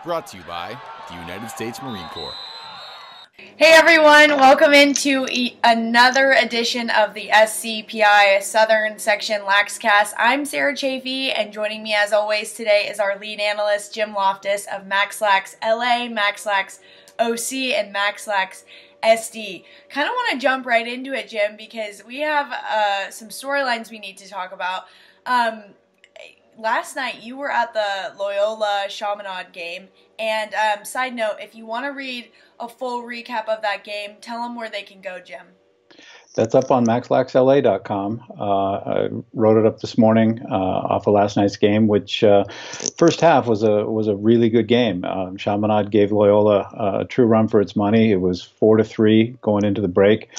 Brought to you by the United States Marine Corps. Hey everyone, welcome into another edition of the SCPI Southern Section Laxcast. I'm Sarah Chafee, and joining me as always today is our lead analyst, Jim Loftus of MaxLax LA, MaxLax OC, and MaxLax SD. Kind of want to jump right into it, Jim, because we have some storylines we need to talk about. Last night you were at the Loyola Chaminade game, and side note, if you want to read a full recap of that game, tell them where they can go, Jim. That's up on maxlaxla.com. I wrote it up this morning off of last night's game, which first half was a really good game. Chaminade gave Loyola a true run for its money. It was 4-3 going into the break.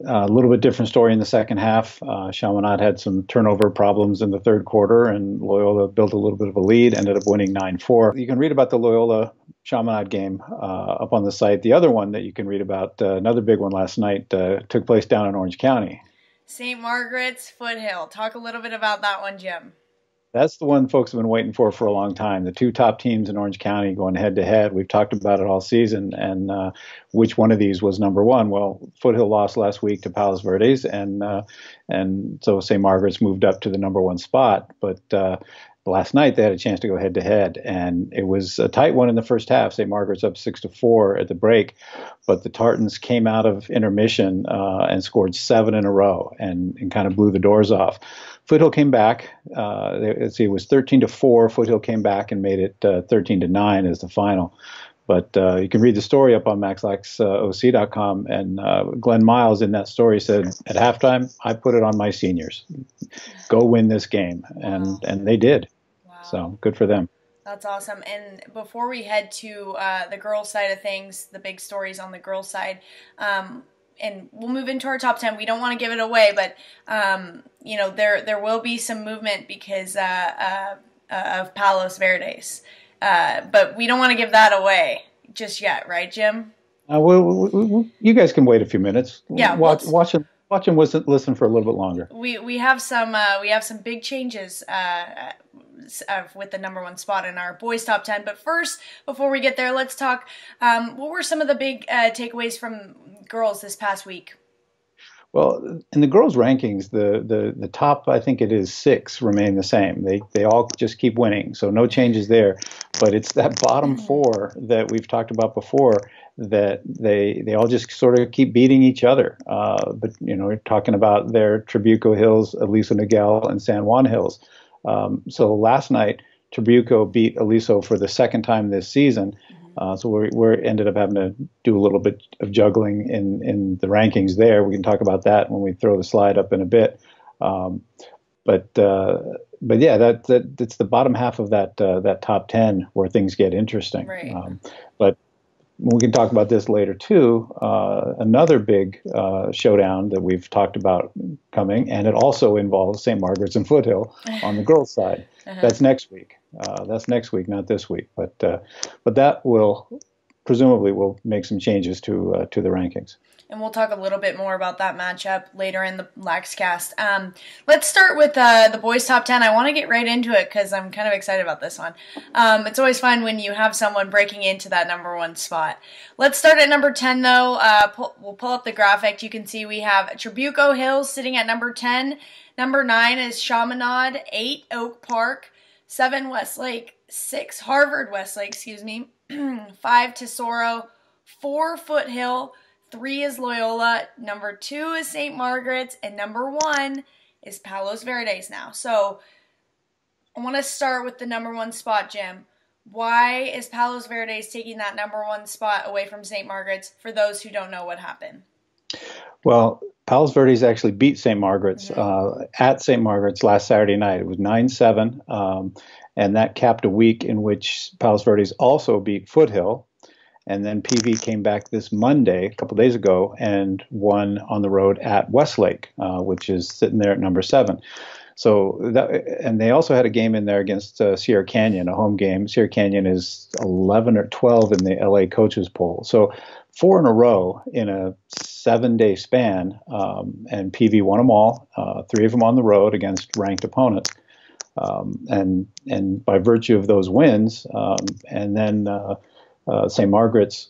A little bit different story in the second half. Chaminade had some turnover problems in the third quarter, and Loyola built a little bit of a lead, ended up winning 9-4. You can read about the Loyola Chaminade game up on the site. The other one that you can read about, another big one last night, took place down in Orange County. St. Margaret's Foothill. Talk a little bit about that one, Jim. That's the one folks have been waiting for a long time. The two top teams in Orange County going head-to-head. We've talked about it all season, and which one of these was number one? Well, Foothill lost last week to Palos Verdes, and so St. Margaret's moved up to the number one spot. But last night they had a chance to go head-to-head, and it was a tight one in the first half. St. Margaret's up 6-4 at the break, but the Tartans came out of intermission and scored 7 in a row and kind of blew the doors off. Foothill came back. Let's see, it was 13-4. Foothill came back and made it 13-9 as the final. But you can read the story up on maxlaxoc.com. And Glenn Miles in that story said, at halftime, I put it on my seniors. Go win this game. And they did. Wow. So good for them. That's awesome. And before we head to the girls' side of things, the big stories on the girls' side, and we'll move into our top 10. We don't want to give it away, but there will be some movement because of Palos Verdes. But we don't want to give that away just yet, right, Jim? You guys can wait a few minutes. Yeah, watch and listen for a little bit longer. We have some big changes with the number one spot in our boys' top 10. But first, before we get there, let's talk. What were some of the big takeaways from girls this past week? Well, in the girls' rankings, the top, I think it is 6, remain the same. They all just keep winning, so no changes there. But it's that bottom 4 that we've talked about before that they all just sort of keep beating each other. But we're talking about their Trabuco Hills, Aliso Niguel, and San Juan Hills. So last night, Trabuco beat Aliso for the second time this season. So we ended up having to do a little bit of juggling in the rankings there. We can talk about that when we throw the slide up in a bit. But yeah, that's the bottom half of that top 10 where things get interesting. Right. But we can talk about this later too. Another big showdown that we've talked about coming, and it also involves St. Margaret's and Foothill on the girls' side. That's next week. That's next week, not this week. But that will presumably make some changes to the rankings. And we'll talk a little bit more about that matchup later in the Laxcast. Let's start with the boys' top 10. I want to get right into it because I'm kind of excited about this one. It's always fun when you have someone breaking into that number one spot. Let's start at number 10, though. We'll pull up the graphic. You can see we have Trabuco Hills sitting at number 10. Number 9 is Chaminade, 8 Oak Park, 7 Westlake, 6 Harvard Westlake, 5 Tesoro, 4 Foothill, 3 is Loyola, number 2 is St. Margaret's, and number 1 is Palos Verdes now. So I want to start with the number 1 spot, Jim. Why is Palos Verdes taking that number 1 spot away from St. Margaret's, for those who don't know what happened? Well, Palos Verdes actually beat St. Margaret's at St. Margaret's last Saturday night. It was 9-7, and that capped a week in which Palos Verdes also beat Foothill. And then PV came back this Monday, a couple days ago, and won on the road at Westlake, which is sitting there at number 7. So and they also had a game in there against Sierra Canyon, a home game. Sierra Canyon is 11 or 12 in the LA coaches poll. So 4 in a row in a 7-day span, and PV won them all, 3 of them on the road against ranked opponents. And by virtue of those wins, and then St. Margaret's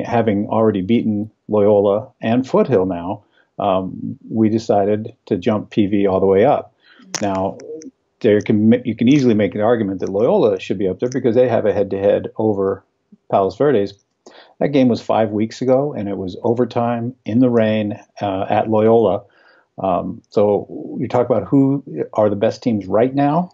having already beaten Loyola and Foothill now, we decided to jump PV all the way up. Now, you can easily make an argument that Loyola should be up there because they have a head-to-head over Palos Verdes. That game was 5 weeks ago, and it was overtime in the rain at Loyola. So you talk about who are the best teams right now,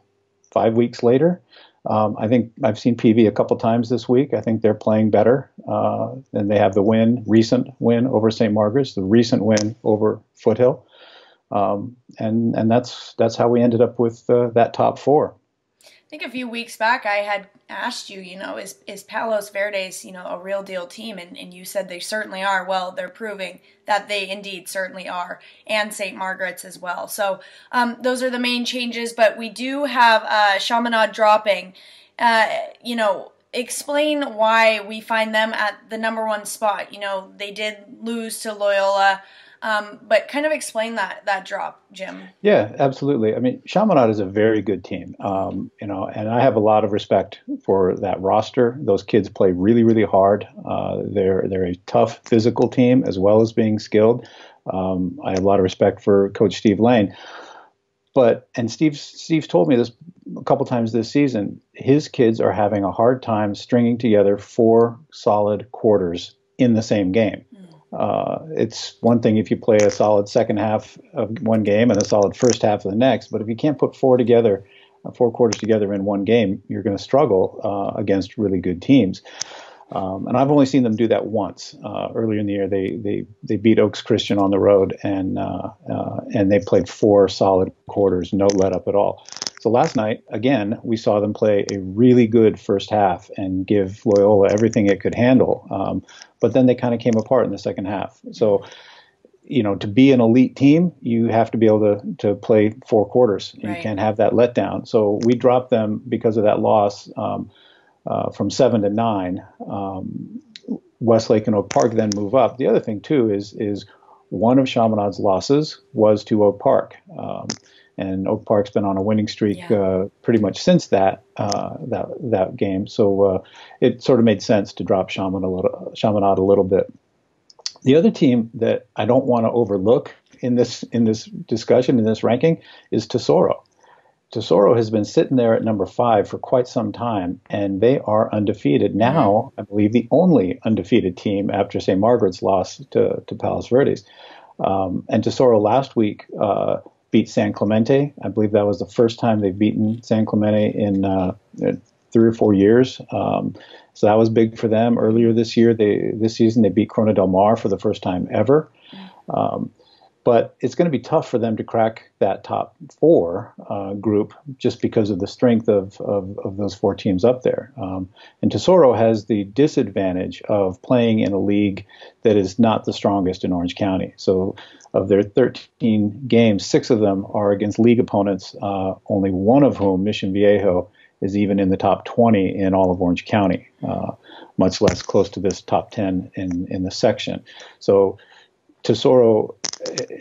5 weeks later. I think I've seen PV a couple times this week. I think they're playing better, and they have the recent win over St. Margaret's, the recent win over Foothill, and that's how we ended up with that top four. I think a few weeks back I had asked you, is Palos Verdes, a real deal team? And you said they certainly are. Well, they're proving that they indeed certainly are, and St. Margaret's as well. So those are the main changes, but we do have Chaminade dropping. Explain why we find them at the number one spot. They did lose to Loyola. But kind of explain that drop, Jim. Yeah, absolutely. I mean, Chaminade is a very good team, and I have a lot of respect for that roster. Those kids play really, really hard. They're a tough physical team as well as being skilled. I have a lot of respect for Coach Steve Lane. And Steve's told me this a couple times this season. His kids are having a hard time stringing together 4 solid quarters in the same game. It's one thing if you play a solid second half of one game and a solid first half of the next, but if you can't put 4 quarters together in one game, you're going to struggle against really good teams. And I've only seen them do that once. Earlier in the year, they beat Oaks Christian on the road, and they played 4 solid quarters, no let up at all. So last night, again, we saw them play a really good first half and give Loyola everything it could handle. But then they kind of came apart in the second half. So, to be an elite team, you have to be able to play 4 quarters. Right. You can't have that letdown. So we dropped them because of that loss from 7 to 9. Westlake and Oak Park then move up. The other thing, too, is one of Chaminade's losses was to Oak Park. And Oak Park's been on a winning streak pretty much since that game. So it sort of made sense to drop Chaminade a little bit. The other team that I don't want to overlook in this discussion, in this ranking, is Tesoro. Tesoro has been sitting there at number 5 for quite some time, and they are undefeated. Now, I believe the only undefeated team after St. Margaret's loss to Palos Verdes. And Tesoro last week beat San Clemente. I believe that was the first time they've beaten San Clemente in 3 or 4 years. So that was big for them. Earlier this season, they beat Corona del Mar for the first time ever. But it's going to be tough for them to crack that top 4 group just because of the strength of those 4 teams up there. And Tesoro has the disadvantage of playing in a league that is not the strongest in Orange County. So of their 13 games, 6 of them are against league opponents, only one of whom, Mission Viejo, is even in the top 20 in all of Orange County, much less close to this top 10 in the section. So Tesoro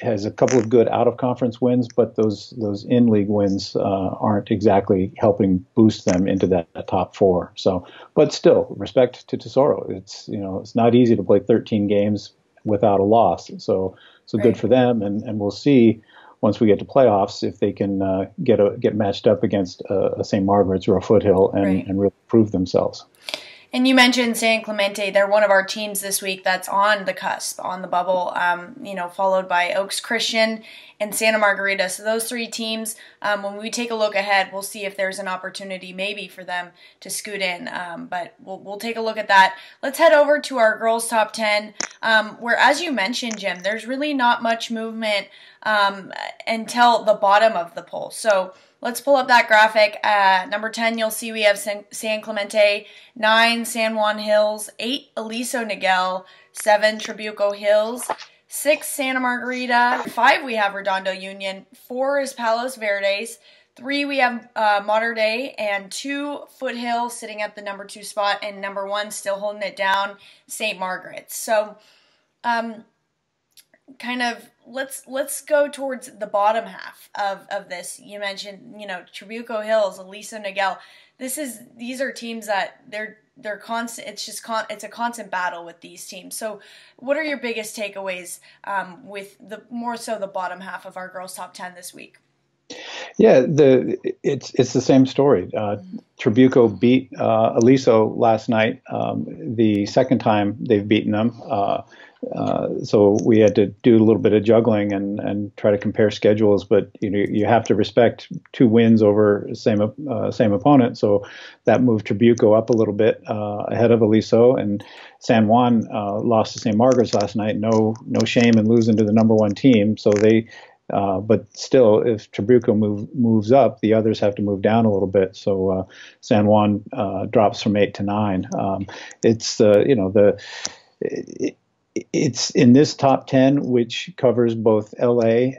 has a couple of good out-of-conference wins, but those in-league wins aren't exactly helping boost them into that top 4. So, but still, respect to Tesoro. It's not easy to play 13 games without a loss. So right. Good for them, and we'll see once we get to playoffs if they can get matched up against a St. Margaret's or a Foothill and really prove themselves. And you mentioned San Clemente. They're one of our teams this week that's on the cusp, on the bubble, followed by Oaks Christian and Santa Margarita. So those 3 teams, when we take a look ahead, we'll see if there's an opportunity maybe for them to scoot in. But we'll take a look at that. Let's head over to our girls' top 10, where, as you mentioned, Jim, there's really not much movement until the bottom of the poll. So let's pull up that graphic. Number 10, you'll see we have San Clemente, 9, San Juan Hills, 8, Aliso Niguel, 7, Trabuco Hills, 6, Santa Margarita, 5, we have Redondo Union, 4 is Palos Verdes, 3, we have Mater Dei, and 2, Foothill sitting at the number 2 spot, and number 1 still holding it down, St. Margaret's. So kind of let's go towards the bottom half of this. You mentioned, Trabuco Hills, Aliso Niguel. These are teams that they're constant. It's a constant battle with these teams. So, what are your biggest takeaways with more so the bottom half of our girls' top 10 this week? Yeah, it's the same story. Trabuco beat Aliso last night. The second time they've beaten them. So we had to do a little bit of juggling and try to compare schedules. But you have to respect 2 wins over same opponent. So that moved Trabuco up a little bit ahead of Aliso, and San Juan lost to St. Margaret's last night. No shame in losing to the number 1 team. So they. But still, if Trabuco moves up, the others have to move down a little bit. So San Juan drops from 8 to 9. It's in this top 10, which covers both LA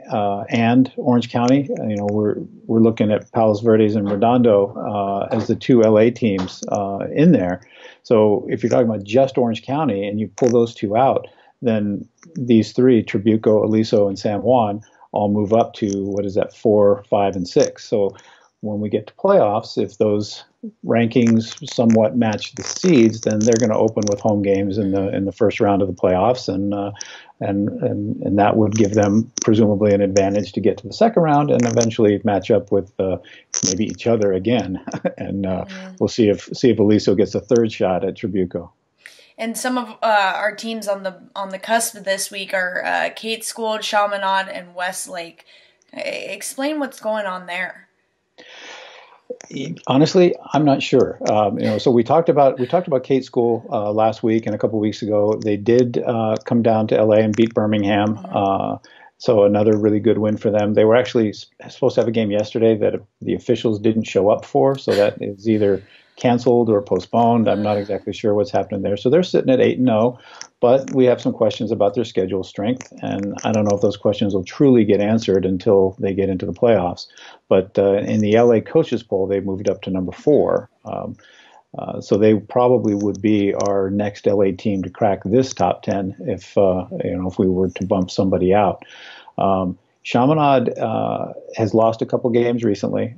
and Orange County. We're looking at Palos Verdes and Redondo as the 2 LA teams in there. So if you're talking about just Orange County and you pull those 2 out, then these 3, Trabuco, Aliso, and San Juan, all move up to 4, 5, and 6. So when we get to playoffs, if those rankings somewhat match the seeds, then they're going to open with home games in the first round of the playoffs, and that would give them presumably an advantage to get to the second round and eventually match up with maybe each other again. And we'll see if Aliso gets a third shot at Trabuco. And some of our teams on the cusp of this week are Kate Gould, Chaminade, and Westlake. Explain what's going on there. Honestly, I'm not sure. So we talked about Kate School last week and a couple of weeks ago. They did come down to LA and beat Birmingham. So another really good win for them. They were actually supposed to have a game yesterday that the officials didn't show up for. So that is either canceled or postponed. I'm not exactly sure what's happening there. So they're sitting at 8-0, but we have some questions about their schedule strength, and I don't know if those questions will truly get answered until they get into the playoffs. But in the LA coaches poll, they moved up to number 4. So they probably would be our next LA team to crack this top 10 if we were to bump somebody out. Chaminade has lost a couple games recently.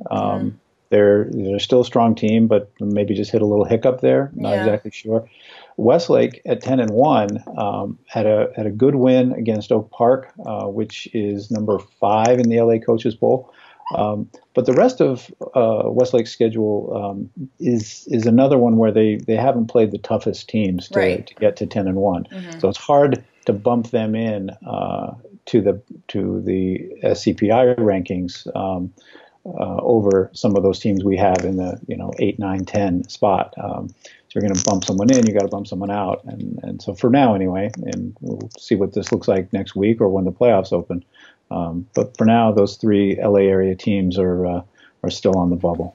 They're still a strong team, but maybe just hit a little hiccup there. Not exactly sure. Westlake at 10-1 had a good win against Oak Park, which is number 5 in the LA Coaches Poll. But the rest of Westlake's schedule is another one where they haven't played the toughest teams to get to 10-1. So it's hard to bump them in to the SCPI rankings. Over some of those teams we have in the 8, 9, 10 spot. So you're going to bump someone in, you got to bump someone out, and so for now anyway, and we'll see what this looks like next week or when the playoffs open. But for now, those 3 LA area teams are still on the bubble.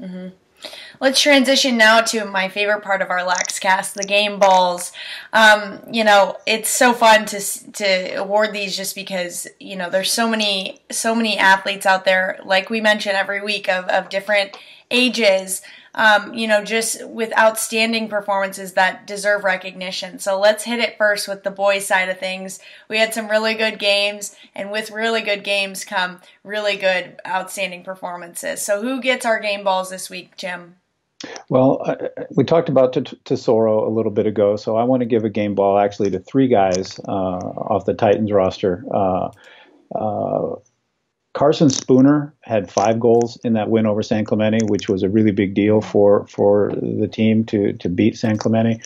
Let's transition now to my favorite part of our Laxcast, the game balls. It's so fun to award these just because, there's so many athletes out there, like we mention every week, of different ages, just with outstanding performances that deserve recognition. So let's hit it first with the boys side of things. We had some really good games, and with really good games come really good, outstanding performances. So who gets our game balls this week, Jim? Well, we talked about Tesoro a little bit ago, so I want to give a game ball actually to 3 guys off the Titans roster. Carson Spooner had 5 goals in that win over San Clemente, which was a really big deal for the team to beat San Clemente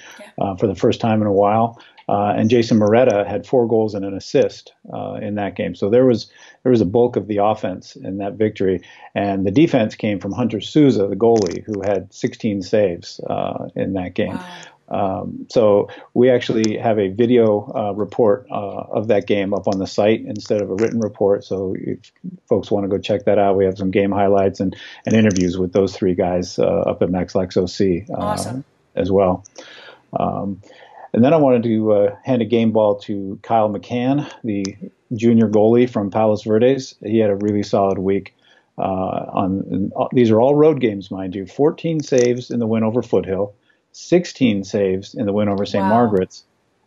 for the first time in a while. And Jason Moretta had 4 goals and an assist in that game. So there was a bulk of the offense in that victory. And the defense came from Hunter Souza, the goalie, who had 16 saves in that game. Wow. So we actually have a video report of that game up on the site instead of a written report. So if folks want to go check that out, we have some game highlights and interviews with those 3 guys up at Max Lax OC awesome. As well. And then I wanted to hand a game ball to Kyle McCann, the junior goalie from Palos Verdes. He had a really solid week. These are all road games, mind you. 14 saves in the win over Foothill, 16 saves in the win over St. Margaret's,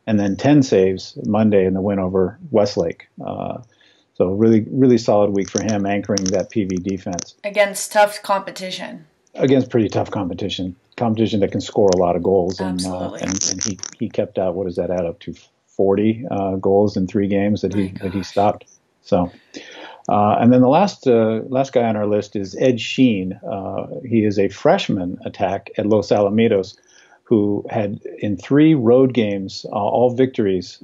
and then 10 saves Monday in the win over Westlake. So really, really solid week for him, anchoring that PV defense. Against tough competition. Against pretty tough competition that can score a lot of goals. Absolutely. And he kept out, what does that add up to, 40 goals in 3 games that he stopped. So, and then the last guy on our list is Ed Sheen. He is a freshman attack at Los Alamitos, who had in 3 road games, all victories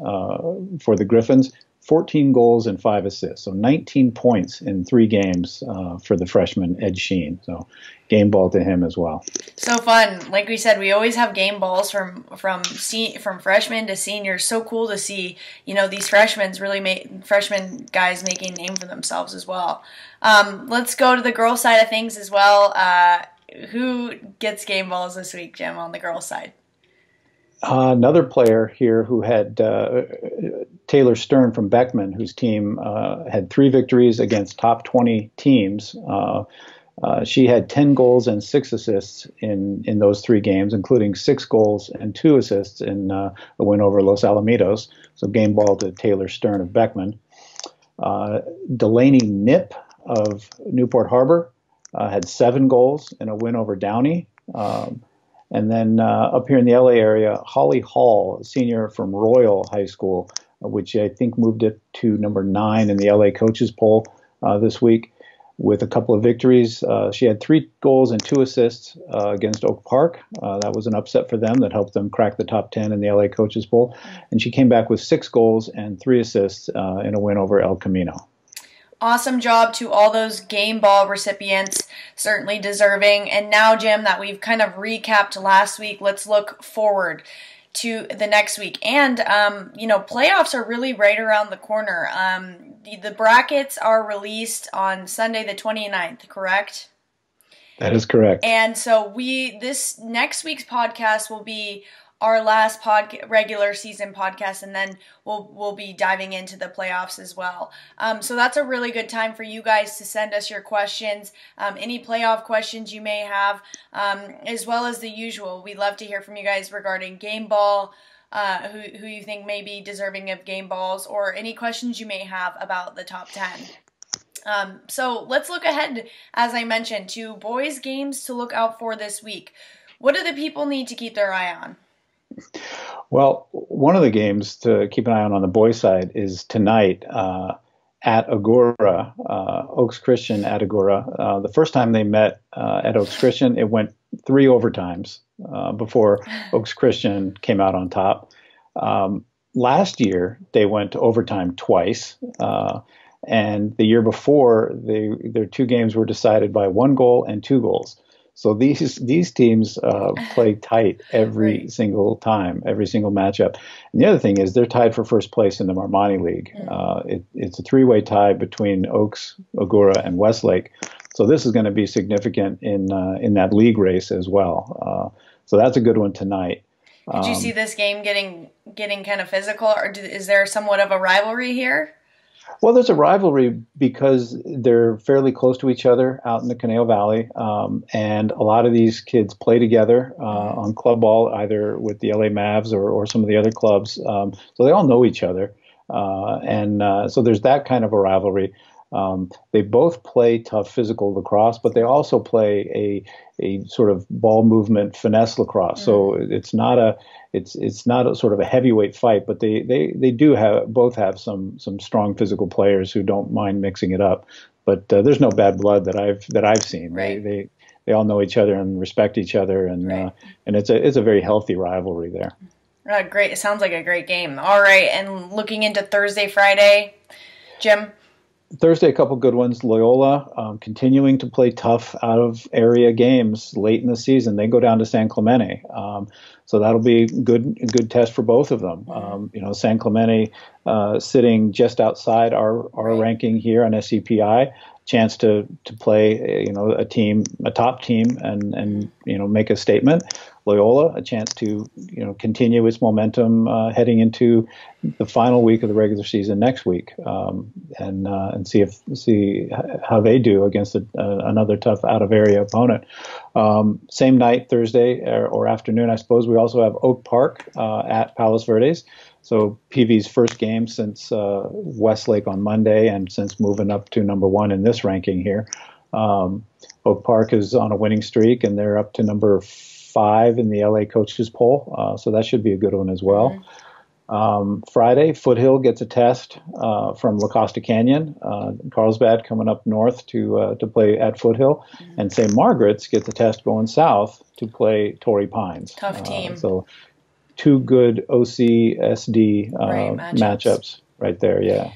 for the Griffins, 14 goals and 5 assists. So 19 points in 3 games for the freshman Ed Sheen. So game ball to him as well. So fun. Like we said, we always have game balls from freshmen to seniors. So cool to see, these freshman guys making a name for themselves as well. Let's go to the girls' side of things as well. Who gets game balls this week, Jim, on the girls' side? Another player here who had Taylor Stern from Beckman, whose team had 3 victories against top 20 teams. She had 10 goals and 6 assists in those 3 games, including 6 goals and 2 assists in a win over Los Alamitos. So game ball to Taylor Stern of Beckman. Delaney Nip of Newport Harbor had 7 goals in a win over Downey. And then up here in the LA area, Holly Hall, a senior from Royal High School, which I think moved it to number 9 in the LA coaches poll this week, with a couple of victories. She had 3 goals and 2 assists against Oak Park. That was an upset for them that helped them crack the top 10 in the LA coaches poll. And she came back with 6 goals and 3 assists in a win over El Camino. Awesome job to all those game ball recipients, certainly deserving. And now, Jim, that we've kind of recapped last week, let's look forward to the next week. And, playoffs are really right around the corner. The brackets are released on Sunday the 29th, correct? That is correct. And so this next week's podcast will be our last regular season podcast, and then we'll be diving into the playoffs as well. So that's a really good time for you guys to send us your questions, any playoff questions you may have, as well as the usual. We'd love to hear from you guys regarding game ball, who you think may be deserving of game balls, or any questions you may have about the top 10. So let's look ahead, as I mentioned, to boys' games to look out for this week. What do the people need to keep their eye on? Well, one of the games to keep an eye on the boys' side is tonight at Agoura, Oaks Christian at Agoura. The first time they met at Oaks Christian, it went 3 overtimes before Oaks Christian came out on top. Last year, they went to overtime twice. And the year before, their 2 games were decided by 1 goal and 2 goals. So these teams play tight every single time, every single matchup. And the other thing is they're tied for first place in the Marmani League. It's a 3-way tie between Oaks, Agoura, and Westlake. So this is going to be significant in that league race as well. So that's a good one tonight. Did you see this game getting kind of physical, or is there somewhat of a rivalry here? Well, there's a rivalry because they're fairly close to each other out in the Conejo Valley, and a lot of these kids play together on club ball, either with the LA Mavs or some of the other clubs. So they all know each other, and so there's that kind of a rivalry. They both play tough physical lacrosse, but they also play a sort of ball movement finesse lacrosse. So it's not a sort of a heavyweight fight, but they do both have some strong physical players who don't mind mixing it up. But there's no bad blood that I've seen. Right. They all know each other and respect each other, and right. And it's a very healthy rivalry there. Great. It sounds like a great game. All right, and looking into Thursday, Friday, Jim. Thursday, a couple good ones. Loyola continuing to play tough out of area games late in the season. They go down to San Clemente, so that'll be a good test for both of them. San Clemente sitting just outside our ranking here on SCPI, chance to play a top team and make a statement. Loyola a chance to continue its momentum heading into the final week of the regular season next week, and see how they do against another tough out of area opponent. Same night, Thursday or afternoon, I suppose. We also have Oak Park at Palos Verdes. So PV's first game since Westlake on Monday, and since moving up to number 1 in this ranking here. Oak Park is on a winning streak, and they're up to number 5 in the LA coaches poll. So that should be a good one as well. Friday, Foothill gets a test from La Costa Canyon. Carlsbad coming up north to play at Foothill, and St. Margaret's gets a test going south to play Torrey Pines. Tough team. So 2 good OC-SD matchups right there, yeah.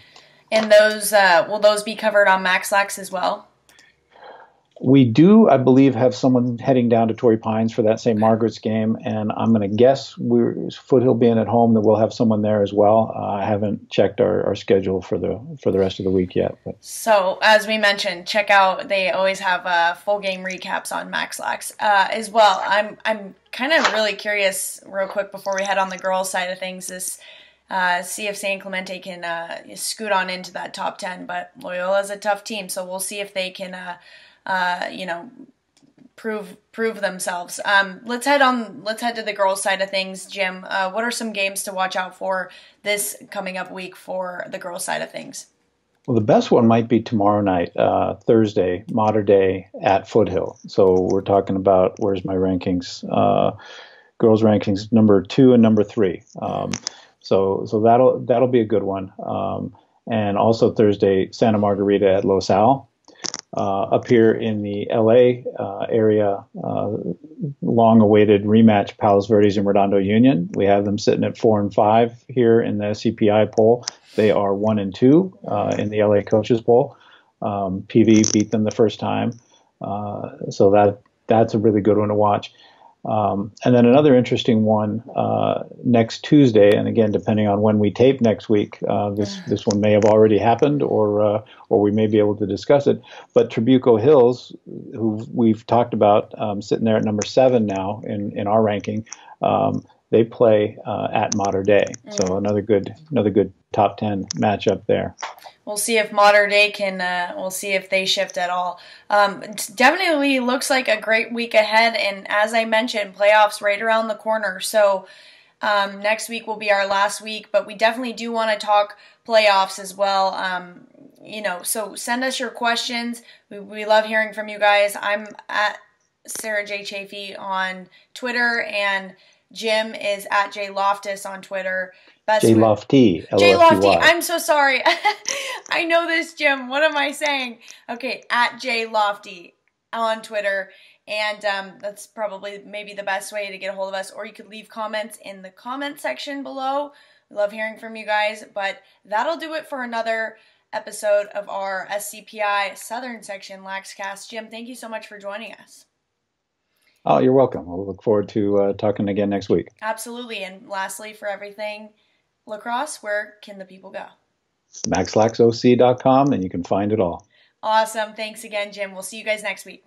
And those will those be covered on MaxLax as well? We do, I believe, have someone heading down to Torrey Pines for that St. Margaret's game, and I'm going to guess Foothill being at home that we'll have someone there as well. I haven't checked our schedule for the rest of the week yet. But. So, as we mentioned, check out. They always have full game recaps on MaxLax as well. I'm kind of really curious, real quick, before we head on the girls' side of things, see if San Clemente can scoot on into that top 10. But Loyola's a tough team, so we'll see if they can. Prove themselves. Let's head to the girls' side of things. Jim, what are some games to watch out for this coming up week for the girls' side of things? Well, the best one might be tomorrow night, Thursday, Mater Day at Foothill. So we're talking about, where's my rankings? Girls' rankings, number 2 and number 3. So that'll be a good one. And also Thursday, Santa Margarita at Los Al. Up here in the LA area, long-awaited rematch, Palos Verdes and Redondo Union. We have them sitting at 4 and 5 here in the CPI poll. They are 1 and 2 in the LA coaches poll. PV beat them the first time, so that's a really good one to watch. And then another interesting one next Tuesday, and again, depending on when we tape next week, this one may have already happened, or we may be able to discuss it. But Trabuco Hills, who we've talked about, sitting there at number 7 now in our ranking, they play at Mater Day, so another good top 10 matchup there. We'll see if Mater Day can. We'll see if they shift at all. It definitely looks like a great week ahead, and as I mentioned, playoffs right around the corner. So next week will be our last week, but we definitely do want to talk playoffs as well. So send us your questions. We love hearing from you guys. I'm at Sarah J. Chafee on Twitter, and Jim is at J. Loftus on Twitter. J. Lofty. J. Lofty. I'm so sorry. I know this, Jim. What am I saying? Okay, at J. Lofty on Twitter. And that's probably maybe the best way to get a hold of us. Or you could leave comments in the comment section below. We love hearing from you guys. But that'll do it for another episode of our SCPI Southern Section Laxcast. Jim, thank you so much for joining us. Oh, you're welcome. We'll look forward to talking again next week. Absolutely. And lastly, for everything lacrosse, where can the people go? MaxLaxOC.com, and you can find it all. Awesome. Thanks again, Jim. We'll see you guys next week.